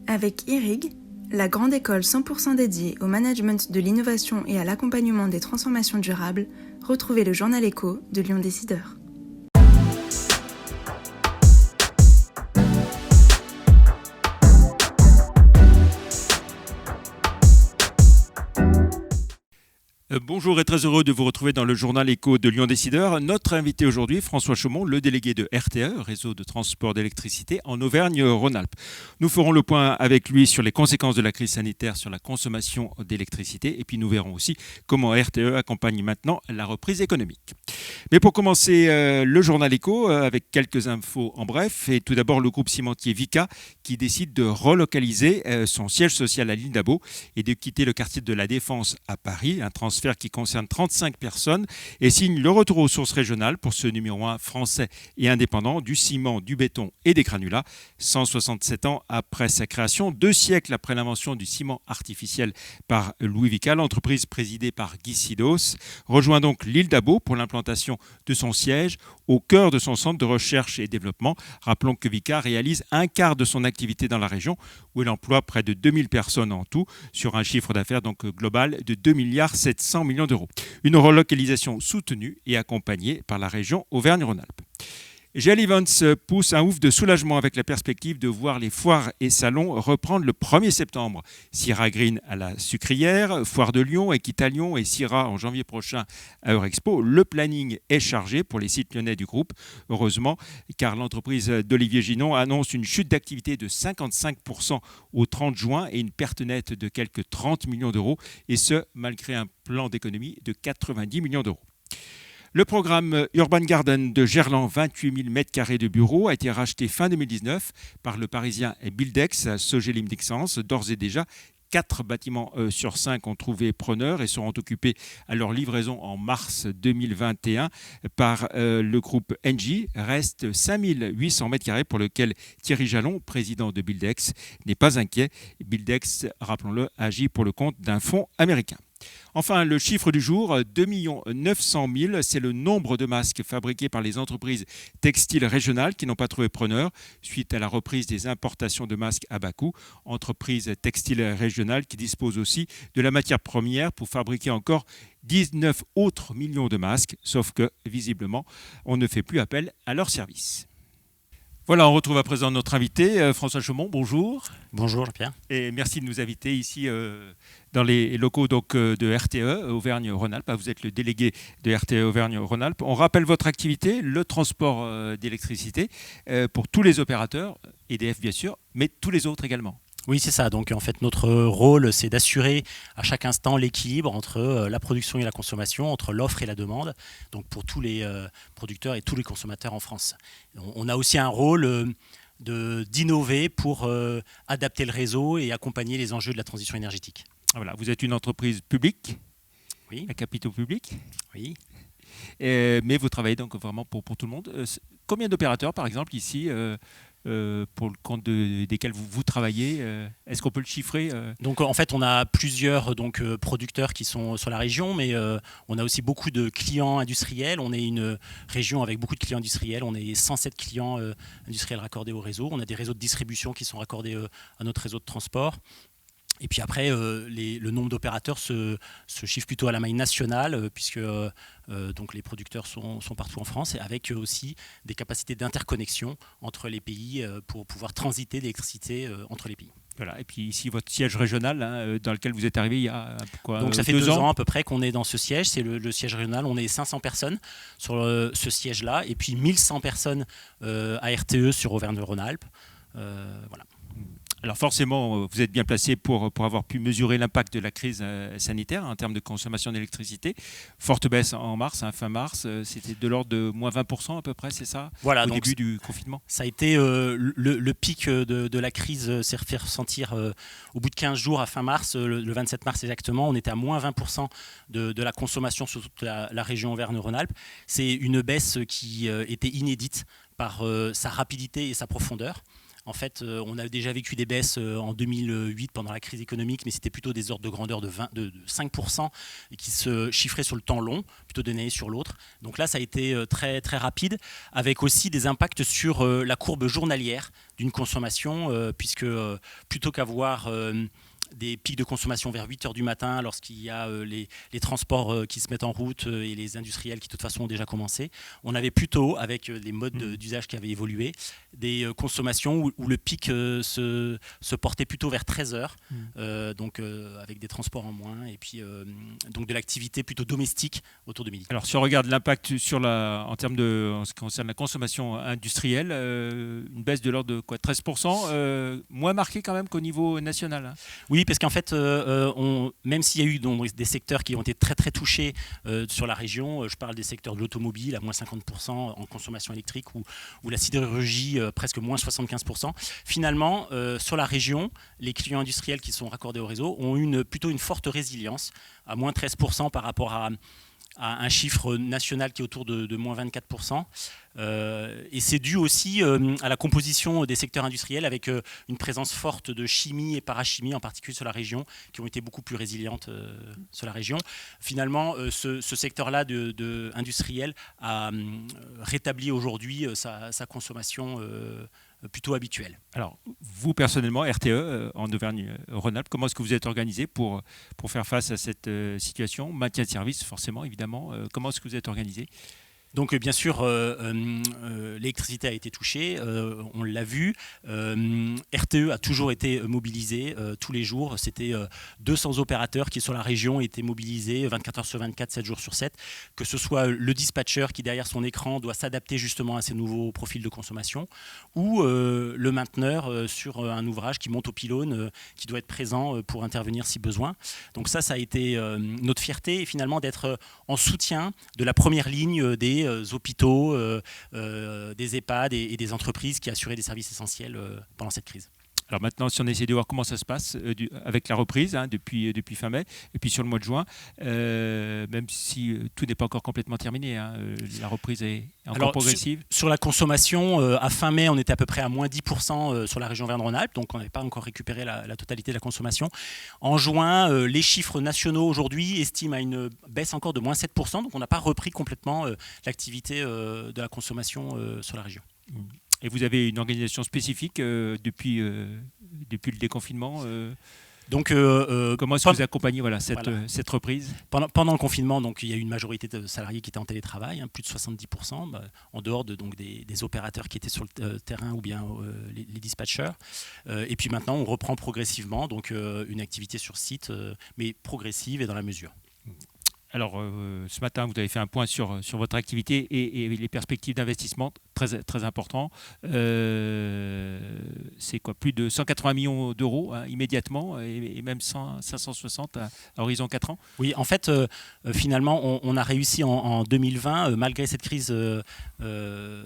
Avec IRIG, la grande école 100% dédiée au management de l'innovation et à l'accompagnement des transformations durables, retrouvez le journal Écho de Lyon Décideur. Bonjour et très heureux de vous retrouver dans le journal Écho de Lyon Décideur. Notre invité aujourd'hui, François Chaumont, le délégué de RTE, Réseau de transport d'électricité en Auvergne-Rhône-Alpes. Nous ferons le point avec lui sur les conséquences de la crise sanitaire sur la consommation d'électricité et puis nous verrons aussi comment RTE accompagne maintenant la reprise économique. Mais pour commencer le journal Écho avec quelques infos en bref, et tout d'abord le groupe cimentier Vicat qui décide de relocaliser son siège social à l'île d'Abo et de quitter le quartier de la Défense à Paris, un transfert qui concerne 35 personnes et signe le retour aux sources régionales pour ce numéro 1 français et indépendant du ciment, du béton et des granulats. 167 ans après sa création, 2 siècles après l'invention du ciment artificiel par Louis Vicat, l'entreprise présidée par Guy Sidos rejoint donc l'île d'Abo pour l'implantation de son siège au cœur de son centre de recherche et développement. Rappelons que Vicat réalise un quart de son activité dans la région où il emploie près de 2000 personnes en tout sur un chiffre d'affaires donc global de 2,7 milliards d'euros. Une relocalisation soutenue et accompagnée par la région Auvergne-Rhône-Alpes. GL Events pousse un ouf de soulagement avec la perspective de voir les foires et salons reprendre le 1er septembre. Sierra Green à la Sucrière, Foire de Lyon, Equitalion et Syrah en janvier prochain à Eurexpo. Le planning est chargé pour les sites lyonnais du groupe, heureusement, car l'entreprise d'Olivier Ginon annonce une chute d'activité de 55% au 30 juin et une perte nette de quelques 30 millions d'euros, et ce, malgré un plan d'économie de 90 millions d'euros. Le programme Urban Garden de Gerland, 28 000 m² de bureaux, a été racheté fin 2019 par le parisien Buildex à Sogelim-Dixence. D'ores et déjà, 4 bâtiments sur 5 ont trouvé preneur et seront occupés à leur livraison en mars 2021 par le groupe Engie. Reste 5 800 m² pour lequel Thierry Jalon, président de Buildex, n'est pas inquiet. Buildex, rappelons-le, agit pour le compte d'un fonds américain. Enfin, le chiffre du jour, 2 900 000, c'est le nombre de masques fabriqués par les entreprises textiles régionales qui n'ont pas trouvé preneur suite à la reprise des importations de masques à bas coût. Entreprises textiles régionales qui disposent aussi de la matière première pour fabriquer encore 19 autres millions de masques, sauf que, visiblement, on ne fait plus appel à leur service. Voilà, on retrouve à présent notre invité, François Chaumont, bonjour. Bonjour Pierre. Et merci de nous inviter ici dans les locaux donc, de RTE Auvergne-Rhône-Alpes. Vous êtes le délégué de RTE Auvergne-Rhône-Alpes. On rappelle votre activité, le transport d'électricité pour tous les opérateurs, EDF bien sûr, mais tous les autres également. Oui, c'est ça. Donc en fait, notre rôle, c'est d'assurer à chaque instant l'équilibre entre la production et la consommation, entre l'offre et la demande, donc pour tous les producteurs et tous les consommateurs en France. On a aussi un rôle d'innover pour adapter le réseau et accompagner les enjeux de la transition énergétique. Voilà, vous êtes une entreprise publique, oui. À capitaux publics, oui. Mais vous travaillez donc vraiment pour tout le monde. Combien d'opérateurs, par exemple, ici pour le compte desquels vous travaillez, est-ce qu'on peut le chiffrer Donc en fait on a plusieurs producteurs qui sont sur la région, mais on a aussi beaucoup de clients industriels. On est une région avec beaucoup de clients industriels, on est 107 clients industriels raccordés au réseau. On a des réseaux de distribution qui sont raccordés à notre réseau de transport. Et puis après, le nombre d'opérateurs se chiffre plutôt à la maille nationale, puisque donc les producteurs sont partout en France, et avec aussi des capacités d'interconnexion entre les pays pour pouvoir transiter l'électricité entre les pays. Voilà. Et puis ici, votre siège régional, dans lequel vous êtes arrivé il y a quoi, donc ça fait 2 ans à peu près qu'on est dans ce siège. C'est le siège régional. On est 500 personnes sur ce siège-là, et puis 1100 personnes à RTE sur Auvergne-Rhône-Alpes. Voilà. Alors forcément, vous êtes bien placé pour avoir pu mesurer l'impact de la crise sanitaire en termes de consommation d'électricité. Forte baisse en mars, fin mars, c'était de l'ordre de moins 20% à peu près, c'est ça, voilà, au début du confinement. Ça a été le pic de la crise s'est fait ressentir au bout de 15 jours à fin mars, le 27 mars exactement. On était à moins 20% de la consommation sur toute la région Auvergne-Rhône-Alpes. C'est une baisse qui était inédite par sa rapidité et sa profondeur. En fait, on a déjà vécu des baisses en 2008 pendant la crise économique, mais c'était plutôt des ordres de grandeur de 5% et qui se chiffraient sur le temps long, plutôt d'une année sur l'autre. Donc là, ça a été très, très rapide, avec aussi des impacts sur la courbe journalière d'une consommation, puisque plutôt qu'avoir des pics de consommation vers 8 heures du matin lorsqu'il y a les transports qui se mettent en route et les industriels qui de toute façon ont déjà commencé. On avait plutôt, avec les modes d'usage qui avaient évolué, des consommations où le pic se portait plutôt vers 13 heures, donc avec des transports en moins et puis donc de l'activité plutôt domestique autour de midi. Alors si on regarde l'impact en termes en ce qui concerne la consommation industrielle, une baisse de l'ordre de quoi, 13%, moins marquée quand même qu'au niveau national, hein. Oui, parce qu'en fait, même s'il y a eu donc, des secteurs qui ont été très très touchés sur la région, je parle des secteurs de l'automobile à moins 50% en consommation électrique ou la sidérurgie presque moins 75%. Finalement, sur la région, les clients industriels qui sont raccordés au réseau ont plutôt une forte résilience, à moins 13% par rapport à un chiffre national qui est autour de moins 24%. Et c'est dû aussi à la composition des secteurs industriels avec une présence forte de chimie et parachimie, en particulier sur la région, qui ont été beaucoup plus résilientes sur la région. Finalement, ce secteur-là industriel a rétabli aujourd'hui sa consommation plutôt habituelle. Alors, vous personnellement, RTE, en Auvergne-Rhône-Alpes, comment est-ce que vous êtes organisé pour faire face à cette situation? Maintien de service, forcément, évidemment. Comment est-ce que vous êtes organisé? Donc bien sûr, l'électricité a été touchée, on l'a vu. RTE a toujours été mobilisé tous les jours. C'était 200 opérateurs qui sur la région étaient mobilisés 24 heures sur 24, 7 jours sur 7. Que ce soit le dispatcher qui derrière son écran doit s'adapter justement à ces nouveaux profils de consommation, ou le mainteneur sur un ouvrage qui monte au pylône, qui doit être présent pour intervenir si besoin. Donc ça a été notre fierté, et finalement d'être en soutien de la première ligne des hôpitaux, des EHPAD et des entreprises qui assuraient des services essentiels pendant cette crise. Alors maintenant, si on essaie de voir comment ça se passe avec la reprise depuis fin mai, et puis sur le mois de juin, même si tout n'est pas encore complètement terminé, la reprise est encore progressive. Sur la consommation, à fin mai, on était à peu près à moins 10% sur la région Auvergne-Rhône-Alpes, donc on n'avait pas encore récupéré la totalité de la consommation. En juin, les chiffres nationaux aujourd'hui estiment à une baisse encore de moins 7%, donc on n'a pas repris complètement l'activité de la consommation sur la région. Et vous avez une organisation spécifique depuis le déconfinement Donc, comment est-ce que vous accompagnez cette reprise? Pendant le confinement, donc, il y a eu une majorité de salariés qui étaient en télétravail, plus de 70%, en dehors des opérateurs qui étaient sur le terrain ou bien les dispatchers. Et puis maintenant, on reprend progressivement donc, une activité sur site, mais progressive et dans la mesure. Alors, ce matin, vous avez fait un point sur votre activité et les perspectives d'investissement, très, très important. C'est quoi, plus de 180 millions d'euros immédiatement et même 560 à horizon 4 ans? Oui, en fait, finalement, on a réussi en 2020, malgré cette crise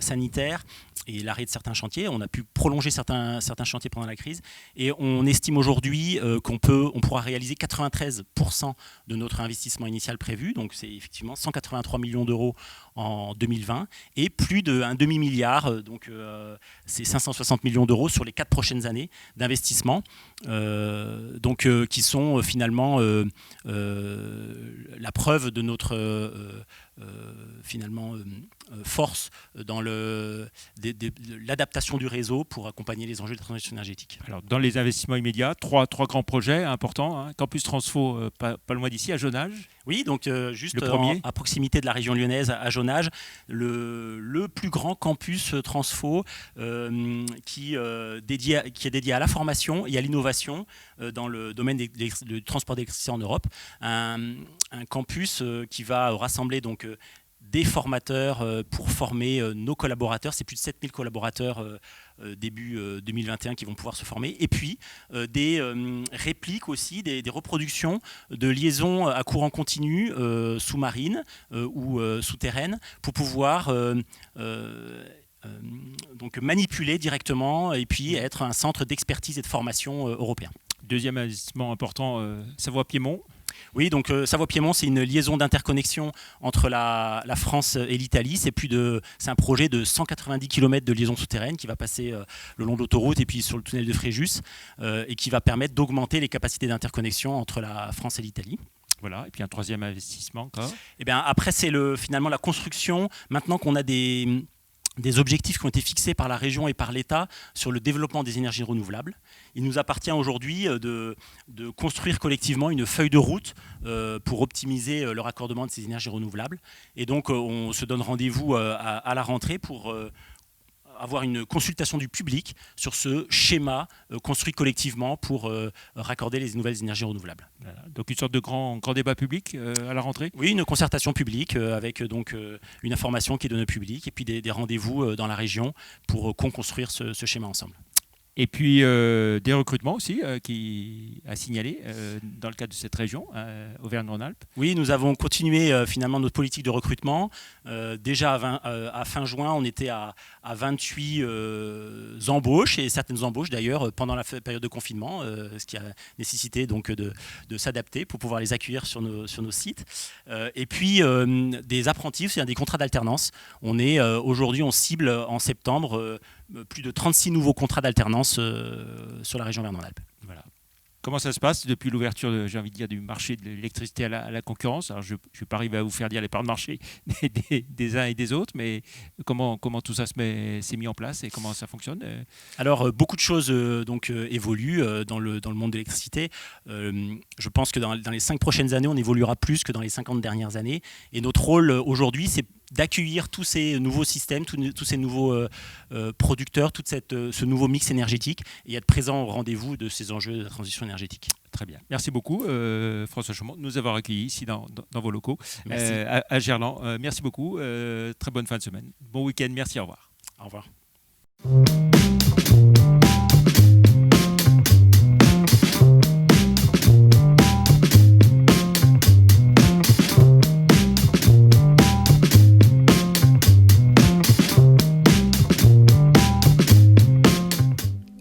sanitaire et l'arrêt de certains chantiers, on a pu prolonger certains chantiers pendant la crise, et on estime aujourd'hui qu'on pourra réaliser 93% de notre investissement initial prévu, donc c'est effectivement 183 millions d'euros en 2020 et plus d'un demi-milliard, donc c'est 560 millions d'euros sur les 4 prochaines années d'investissement, qui sont finalement la preuve de notre force dans l'adaptation du réseau pour accompagner les enjeux de la transition énergétique. Alors, dans les investissements immédiats, trois grands projets importants. Campus Transfo, pas loin d'ici, à Jonage. Oui, donc juste à proximité de la région lyonnaise, à Jonage, le plus grand campus Transfo qui est dédié à la formation et à l'innovation dans le domaine du transport d'électricité en Europe. Un campus qui va rassembler donc des formateurs pour former nos collaborateurs. C'est plus de 7000 collaborateurs début 2021 qui vont pouvoir se former. Et puis des répliques aussi, des reproductions de liaisons à courant continu sous-marines ou souterraines pour pouvoir donc manipuler directement et puis être un centre d'expertise et de formation européen. Deuxième investissement important, Savoie-Piémont. Oui, donc Savoie-Piémont, c'est une liaison d'interconnexion entre la France et l'Italie. C'est un projet de 190 km de liaison souterraine qui va passer le long de l'autoroute et puis sur le tunnel de Fréjus et qui va permettre d'augmenter les capacités d'interconnexion entre la France et l'Italie. Voilà, et puis un troisième investissement encore. Et bien, après, c'est finalement la construction. Maintenant qu'on a des objectifs qui ont été fixés par la région et par l'État sur le développement des énergies renouvelables. Il nous appartient aujourd'hui de construire collectivement une feuille de route pour optimiser le raccordement de ces énergies renouvelables. Et donc, on se donne rendez-vous à la rentrée pour avoir une consultation du public sur ce schéma construit collectivement pour raccorder les nouvelles énergies renouvelables. Voilà. Donc une sorte de grand débat public à la rentrée. Oui, une concertation publique avec une information qui est donnée au public et puis des rendez-vous dans la région pour construire ce schéma ensemble. Et puis des recrutements aussi qui à signaler dans le cadre de cette région, Auvergne-Rhône-Alpes. Oui, nous avons continué finalement notre politique de recrutement. Déjà à fin juin, on était à 28 embauches, et certaines embauches d'ailleurs pendant la période de confinement, ce qui a nécessité donc de s'adapter pour pouvoir les accueillir sur nos sites. Et puis des apprentis, c'est-à-dire des contrats d'alternance. Aujourd'hui, on cible en septembre plus de 36 nouveaux contrats d'alternance sur la région Auvergne-Rhône-Alpes. Voilà. Comment ça se passe depuis l'ouverture, j'ai envie de dire, du marché de l'électricité à la concurrence? Alors, je ne vais pas arriver à vous faire dire les parts de marché des uns et des autres, mais comment tout ça s'est mis en place et comment ça fonctionne? Alors, beaucoup de choses évoluent dans le monde de l'électricité. Je pense que dans les 5 prochaines années, on évoluera plus que dans les 50 dernières années. Et notre rôle aujourd'hui, c'est d'accueillir tous ces nouveaux systèmes, tous ces nouveaux producteurs, ce nouveau mix énergétique et être présent au rendez-vous de ces enjeux de la transition énergétique. Très bien. Merci beaucoup François Chaumont de nous avoir accueillis ici dans vos locaux à Gerland. Merci beaucoup. Très bonne fin de semaine. Bon week-end. Merci. Au revoir. Au revoir.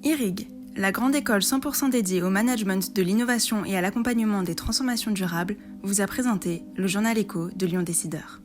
IRIG, la grande école 100% dédiée au management de l'innovation et à l'accompagnement des transformations durables, vous a présenté le journal Écho de Lyon Décideur.